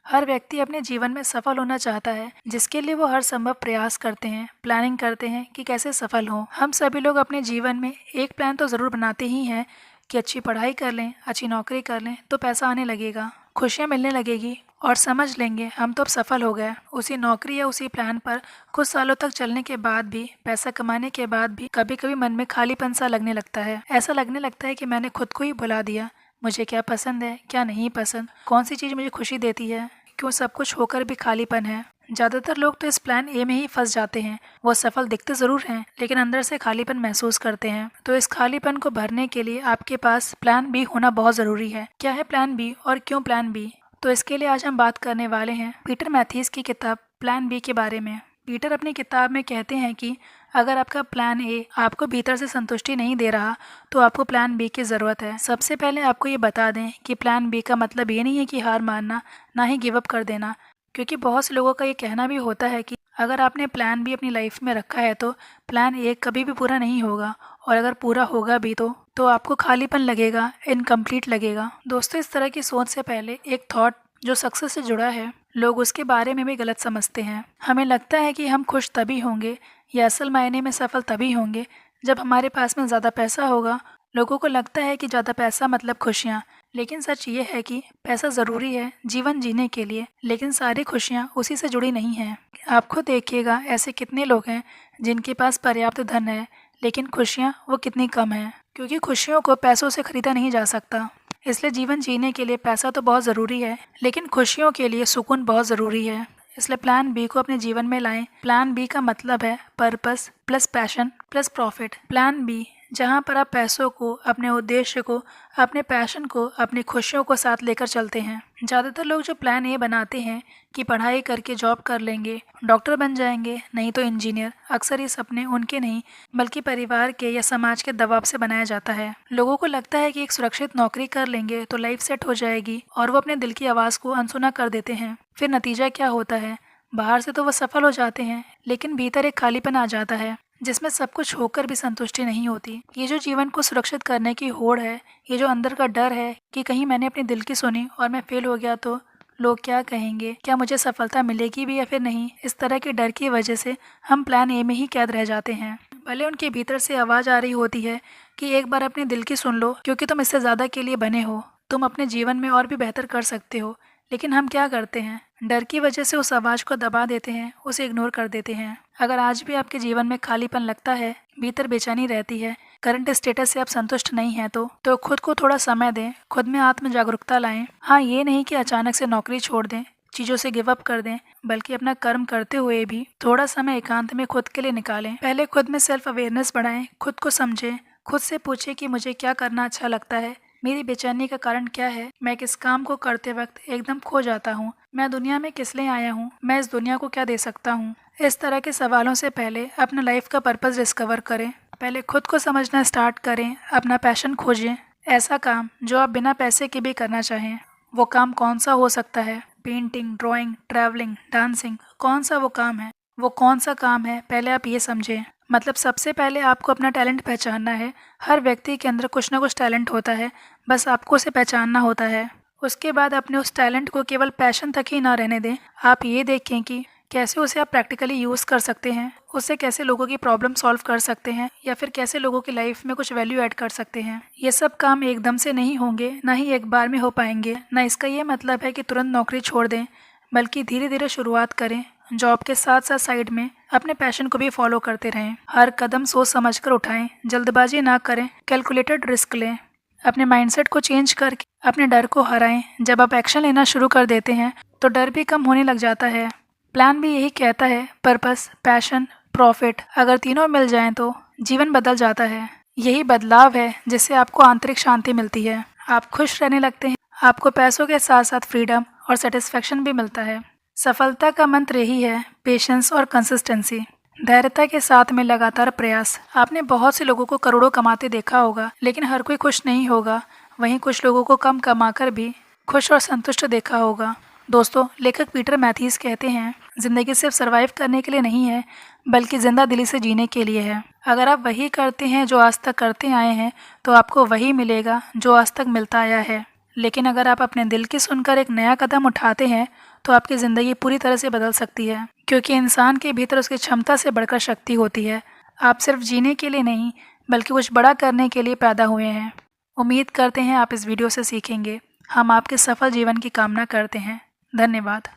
हर व्यक्ति अपने जीवन में सफल होना चाहता है, जिसके लिए वो हर संभव प्रयास करते हैं, प्लानिंग करते हैं कि कैसे सफल हों। हम सभी लोग अपने जीवन में एक प्लान तो ज़रूर बनाते ही हैं कि अच्छी पढ़ाई कर लें, अच्छी नौकरी कर लें तो पैसा आने लगेगा, खुशियाँ मिलने लगेगी और समझ लेंगे हम तो अब सफल हो गए। उसी नौकरी या उसी प्लान पर कुछ सालों तक चलने के बाद भी, पैसा कमाने के बाद भी कभी कभी मन में खालीपन सा लगने लगता है। ऐसा लगने लगता है कि मैंने खुद को ही भुला दिया। मुझे क्या पसंद है, क्या नहीं पसंद, कौन सी चीज़ मुझे खुशी देती है, क्यों सब कुछ होकर भी खालीपन है। ज़्यादातर लोग तो इस प्लान ए में ही फंस जाते हैं। वो सफल दिखते ज़रूर हैं, लेकिन अंदर से खालीपन महसूस करते हैं। तो इस खालीपन को भरने के लिए आपके पास प्लान बी होना बहुत ज़रूरी है। क्या है प्लान बी और क्यों प्लान बी? तो इसके लिए आज हम बात करने वाले हैं पीटर मैथ्यूज की किताब प्लान बी के बारे में। पीटर अपनी किताब में कहते हैं कि अगर आपका प्लान ए आपको भीतर से संतुष्टि नहीं दे रहा तो आपको प्लान बी की ज़रूरत है। सबसे पहले आपको ये बता दें कि प्लान बी का मतलब ये नहीं है कि हार मानना, ना ही गिव अप कर देना, क्योंकि बहुत से लोगों का ये कहना भी होता है कि अगर आपने प्लान बी अपनी लाइफ में रखा है तो प्लान ए कभी भी पूरा नहीं होगा, और अगर पूरा होगा भी तो आपको खालीपन लगेगा, इनकम्प्लीट लगेगा। दोस्तों, इस तरह की सोच से पहले एक थॉट जो सक्सेस से जुड़ा है, लोग उसके बारे में भी गलत समझते हैं। हमें लगता है कि हम खुश तभी होंगे या असल मायने में सफल तभी होंगे जब हमारे पास में ज़्यादा पैसा होगा। लोगों को लगता है कि ज़्यादा पैसा मतलब खुशियाँ, लेकिन सच ये है कि पैसा ज़रूरी है जीवन जीने के लिए, लेकिन सारी खुशियाँ उसी से जुड़ी नहीं हैं। आप खुद देखिएगा, ऐसे कितने लोग हैं जिनके पास पर्याप्त धन है, लेकिन खुशियाँ वो कितनी कम हैं, क्योंकि खुशियों को पैसों से खरीदा नहीं जा सकता। इसलिए जीवन जीने के लिए पैसा तो बहुत ज़रूरी है, लेकिन खुशियों के लिए सुकून बहुत ज़रूरी है। इसलिए प्लान बी को अपने जीवन में लाएं। प्लान बी का मतलब है purpose plus passion plus profit. Plan B, जहाँ पर आप पैसों को, अपने उद्देश्य को, अपने पैशन को, अपनी खुशियों को साथ लेकर चलते हैं। ज़्यादातर लोग जो प्लान ए बनाते हैं कि पढ़ाई करके जॉब कर लेंगे, डॉक्टर बन जाएंगे, नहीं तो इंजीनियर, अक्सर ये सपने उनके नहीं बल्कि परिवार के या समाज के दबाव से बनाया जाता है। लोगों को लगता है कि एक सुरक्षित नौकरी कर लेंगे तो लाइफ सेट हो जाएगी, और वो अपने दिल की आवाज़ को अनसुना कर देते हैं। फिर नतीजा क्या होता है? बाहर से तो वो सफल हो जाते हैं, लेकिन भीतर एक खालीपन आ जाता है जिसमें सब कुछ होकर भी संतुष्टि नहीं होती। ये जो जीवन को सुरक्षित करने की होड़ है, ये जो अंदर का डर है कि कहीं मैंने अपने दिल की सुनी और मैं फेल हो गया तो लोग क्या कहेंगे, क्या मुझे सफलता मिलेगी भी या फिर नहीं, इस तरह के डर की वजह से हम प्लान ए में ही कैद रह जाते हैं। भले उनके भीतर से आवाज़ आ रही होती है कि एक बार अपने दिल की सुन लो, क्योंकि तुम इससे ज़्यादा के लिए बने हो, तुम अपने जीवन में और भी बेहतर कर सकते हो। लेकिन हम क्या करते हैं? डर की वजह से उस आवाज़ को दबा देते हैं, उसे इग्नोर कर देते हैं। अगर आज भी आपके जीवन में खालीपन लगता है, भीतर बेचैनी रहती है, करंट स्टेटस से आप संतुष्ट नहीं हैं तो खुद को थोड़ा समय दें, खुद में आत्म जागरूकता लाएं। हाँ, ये नहीं कि अचानक से नौकरी छोड़ दें, चीज़ों से गिव अप कर दें, बल्कि अपना कर्म करते हुए भी थोड़ा समय एकांत में खुद के लिए निकालें। पहले खुद में सेल्फ अवेयरनेस बढ़ाएं, खुद को समझें, खुद से पूछें कि मुझे क्या करना अच्छा लगता है, मेरी बेचैनी का कारण क्या है, मैं किस काम को करते वक्त एकदम खो जाता हूँ, मैं दुनिया में किस लिए आया हूँ, मैं इस दुनिया को क्या दे सकता हूँ। इस तरह के सवालों से पहले अपना लाइफ का पर्पस डिस्कवर करें। पहले खुद को समझना स्टार्ट करें, अपना पैशन खोजें। ऐसा काम जो आप बिना पैसे के भी करना चाहें। वो काम कौन सा हो सकता है? पेंटिंग, ड्राइंग, ट्रैवलिंग, डांसिंग, कौन सा वो काम है? वो कौन सा काम है, पहले आप ये समझें। मतलब सबसे पहले आपको अपना टैलेंट पहचानना है। हर व्यक्ति के अंदर कुछ ना कुछ टैलेंट होता है, बस आपको उसे पहचानना होता है। उसके बाद अपने उस टैलेंट को केवल पैशन तक ही ना रहने दें। आप ये देखें कि कैसे उसे आप प्रैक्टिकली यूज़ कर सकते हैं, उससे कैसे लोगों की प्रॉब्लम सॉल्व कर सकते हैं, या फिर कैसे लोगों की लाइफ में कुछ वैल्यू ऐड कर सकते हैं। ये सब काम एकदम से नहीं होंगे, ना ही एक बार में हो पाएंगे। ना इसका ये मतलब है कि तुरंत नौकरी छोड़ दें, बल्कि धीरे धीरे शुरुआत करें। जॉब के साथ साथ साइड में अपने पैशन को भी फॉलो करते रहें। हर कदम सोच समझ कर उठाएं, जल्दबाजी ना करें, कैलकुलेटेड रिस्क लें। अपने माइंडसेट को चेंज करके अपने डर को हराएं। जब आप एक्शन लेना शुरू कर देते हैं तो डर भी कम होने लग जाता है। प्लान भी यही कहता है, पर्पस, पैशन, प्रॉफिट, अगर तीनों मिल जाएं तो जीवन बदल जाता है। यही बदलाव है जिससे आपको आंतरिक शांति मिलती है। आप खुश रहने लगते हैं, आपको पैसों के साथ साथ फ्रीडम और सेटिस्फेक्शन भी मिलता है। सफलता का मंत्र यही है, पेशेंस और कंसिस्टेंसी, धैर्यता के साथ में लगातार प्रयास। आपने बहुत से लोगों को करोड़ों कमाते देखा होगा, लेकिन हर कोई खुश नहीं होगा। वहीं कुछ लोगों को कम कमाकर भी खुश और संतुष्ट देखा होगा। दोस्तों, लेखक पीटर मैथ्यूज कहते हैं, जिंदगी सिर्फ सरवाइव करने के लिए नहीं है, बल्कि जिंदा दिली से जीने के लिए है। अगर आप वही करते हैं जो आज तक करते आए हैं, तो आपको वही मिलेगा जो आज तक मिलता आया है। लेकिन अगर आप अपने दिल की सुनकर एक नया कदम उठाते हैं, तो आपकी ज़िंदगी पूरी तरह से बदल सकती है, क्योंकि इंसान के भीतर उसकी क्षमता से बढ़कर शक्ति होती है। आप सिर्फ जीने के लिए नहीं, बल्कि कुछ बड़ा करने के लिए पैदा हुए हैं। उम्मीद करते हैं आप इस वीडियो से सीखेंगे। हम आपके सफल जीवन की कामना करते हैं। धन्यवाद।